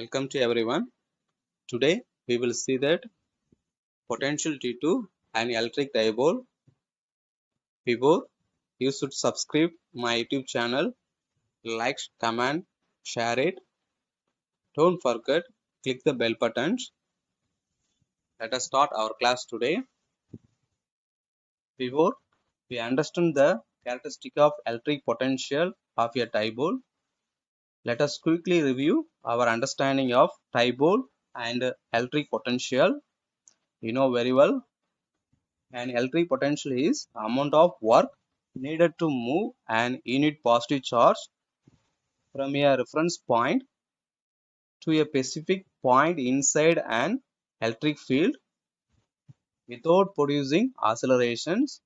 Welcome to everyone. Today we will see that potential T2 and electric dipole. Before, you should subscribe my YouTube channel, like, comment, share it. Don't forget, click the bell buttons. Let us start our class today. Before we understand the characteristic of electric potential of a dipole, let us quickly review our understanding of dipole and electric potential. You know very well, an electric potential is the amount of work needed to move an unit positive charge from a reference point to a specific point inside an electric field without producing accelerations.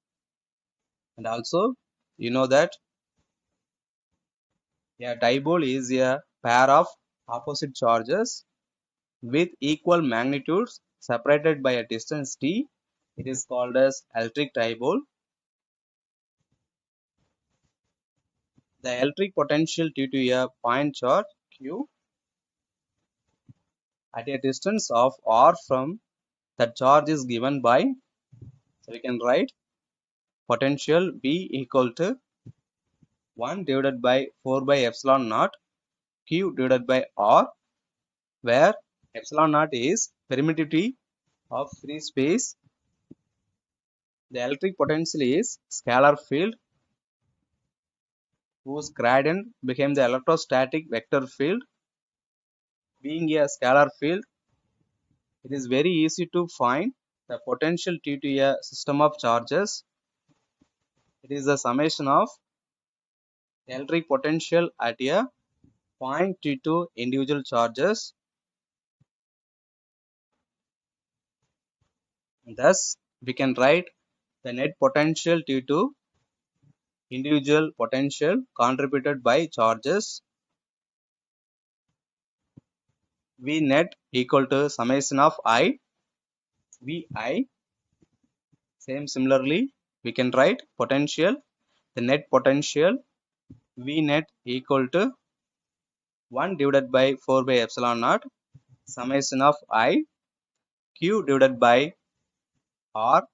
And also, you know that a dipole is a pair of opposite charges with equal magnitudes separated by a distance t. It is called as electric dipole. The electric potential due to a point charge q at a distance of r from that charge is given by, so we can write potential B equal to 1 divided by 4 by epsilon naught q divided by r, where epsilon naught is permittivity of free space. The electric potential is scalar field whose gradient became the electrostatic vector field. Being a scalar field, it is very easy to find the potential due to a system of charges. It is the summation of electric potential at a point T2 individual charges. Thus, we can write the net potential due to individual potential contributed by charges V net equal to summation of I Vi. Similarly, we can write potential, the net potential V net equal to 1 divided by 4 by epsilon naught summation of I Q divided by R.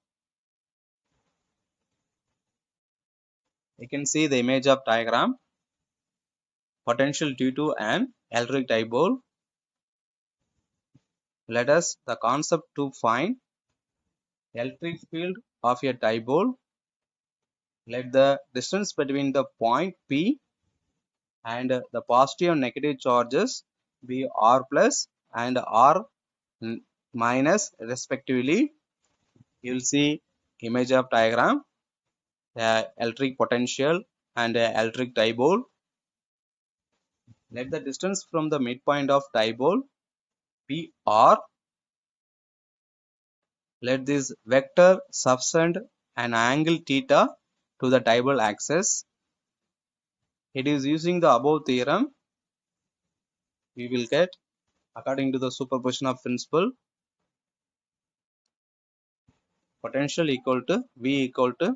You can see the image of diagram. Potential due to an electric dipole. Let us the concept to find electric field of a dipole. Let the distance between the point P and the positive and negative charges be R plus and R minus respectively. You will see image of diagram, electric potential and electric dipole. Let the distance from the midpoint of dipole be R. Let this vector subtend an angle theta to the dipole axis. It is using the above theorem we will get, according to the superposition of principle, potential equal to V equal to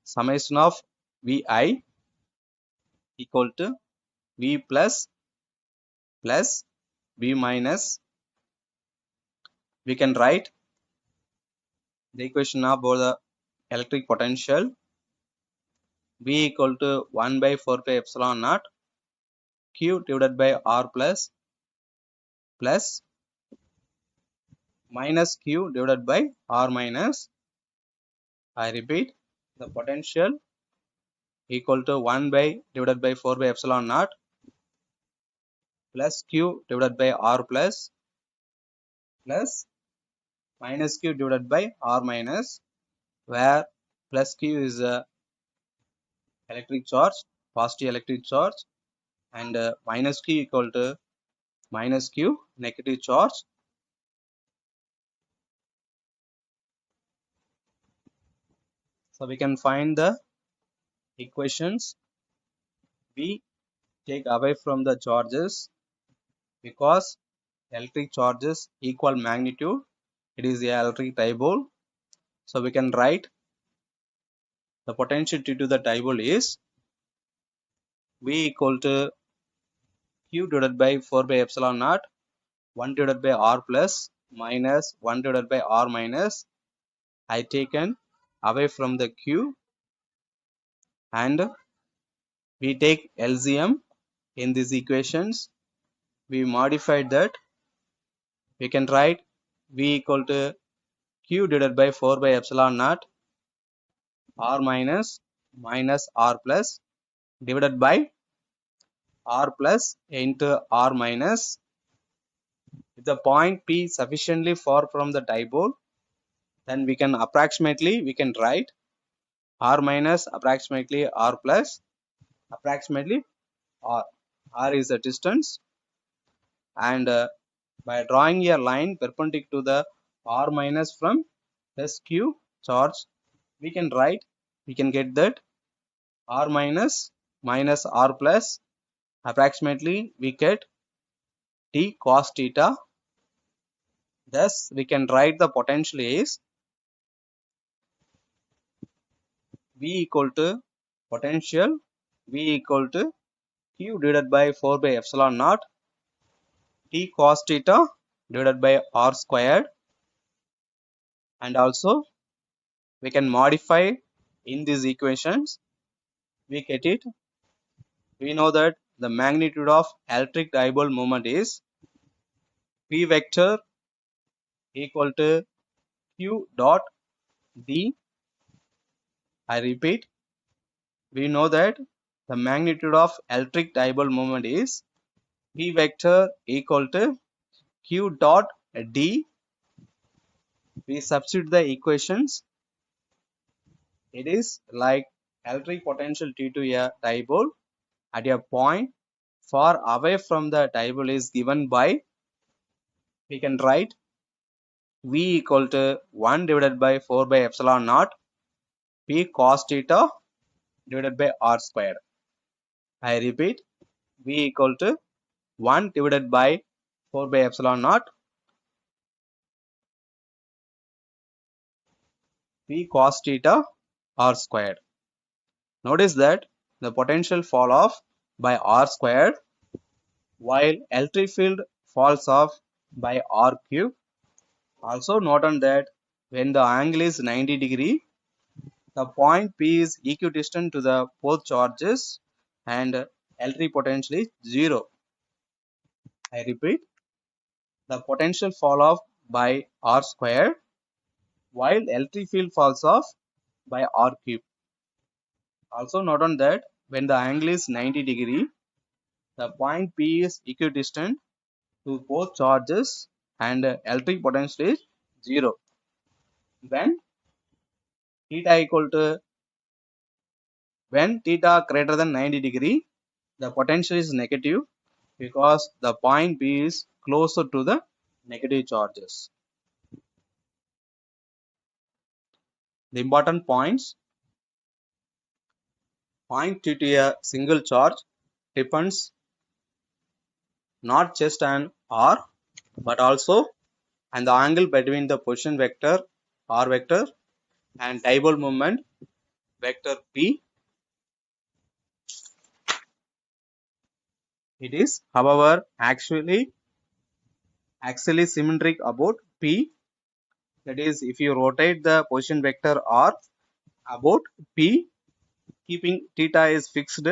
summation of Vi equal to V plus V minus. We can write the equation of the electric potential V equal to 1 by 4 pi epsilon naught Q divided by R plus minus Q divided by R minus. I repeat, the potential equal to 1 by divided by 4 by epsilon naught plus Q divided by R plus minus Q divided by R minus, where plus Q is a electric charge, positive electric charge, and minus Q equal to minus Q, negative charge. So we can find the equations. We take away from the charges because electric charges equal magnitude. It is the electric dipole. So we can write the potential due to the dipole is V equal to Q divided by 4 by epsilon naught 1 divided by R plus minus 1 divided by R minus I taken away from the Q, and we take LCM in these equations. We modified that. We can write V equal to Q divided by 4 by epsilon naught R minus R plus divided by R plus into R minus. If the point P is sufficiently far from the dipole, then we can write R minus approximately R plus approximately R. R is the distance, and by drawing a line perpendicular to the R minus from SQ charge, we can get that R minus R plus approximately we get T cos theta. Thus we can write the potential is V equal to potential V equal to Q divided by 4 by epsilon naught T cos theta divided by R squared, and also we can modify in these equations. We get it. We know that the magnitude of electric dipole moment is P vector equal to Q dot D. I repeat, we know that the magnitude of electric dipole moment is P vector equal to Q dot D. We substitute the equations. It is like electric potential due to a dipole at a point far away from the dipole is given by, we can write V equal to 1 divided by 4 by epsilon naught P cos theta divided by R squared. I repeat, V equal to 1 divided by 4 by epsilon naught P cos theta R squared. Notice that the potential fall off by R squared, while electric field falls off by R cube. Also note on that when the angle is 90 degree, the point P is equidistant to the both charges and electric potential is 0. I repeat, the potential fall off by R squared, while electric field falls off by R cube. Also note on that when the angle is 90 degree, the point P is equidistant to both charges and electric potential is 0. When theta greater than 90 degree, the potential is negative because the point P is closer to the negative charges. The important points: point due to a single charge depends not just on R but also on the angle between the position vector R vector and dipole moment vector P. It is, however, axially symmetric about P. That is, if you rotate the position vector R about P, keeping theta is fixed,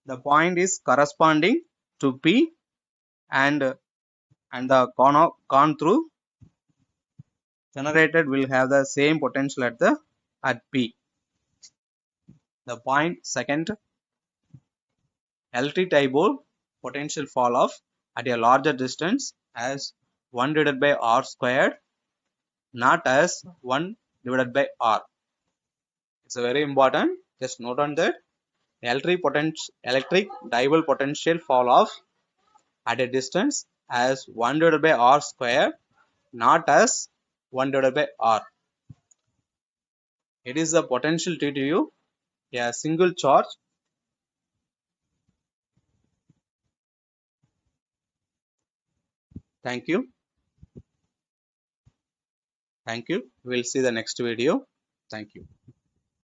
the point is corresponding to P, and the cone through generated will have the same potential at P. The point second, electric dipole potential fall off at a larger distance as 1 divided by R squared, not as 1 divided by R. It's a very important. Just note on that. Electric dipole potential fall off at a distance as 1 divided by R squared, not as 1 divided by R. It is the potential due to a single charge. Thank you. We will see the next video. Thank you.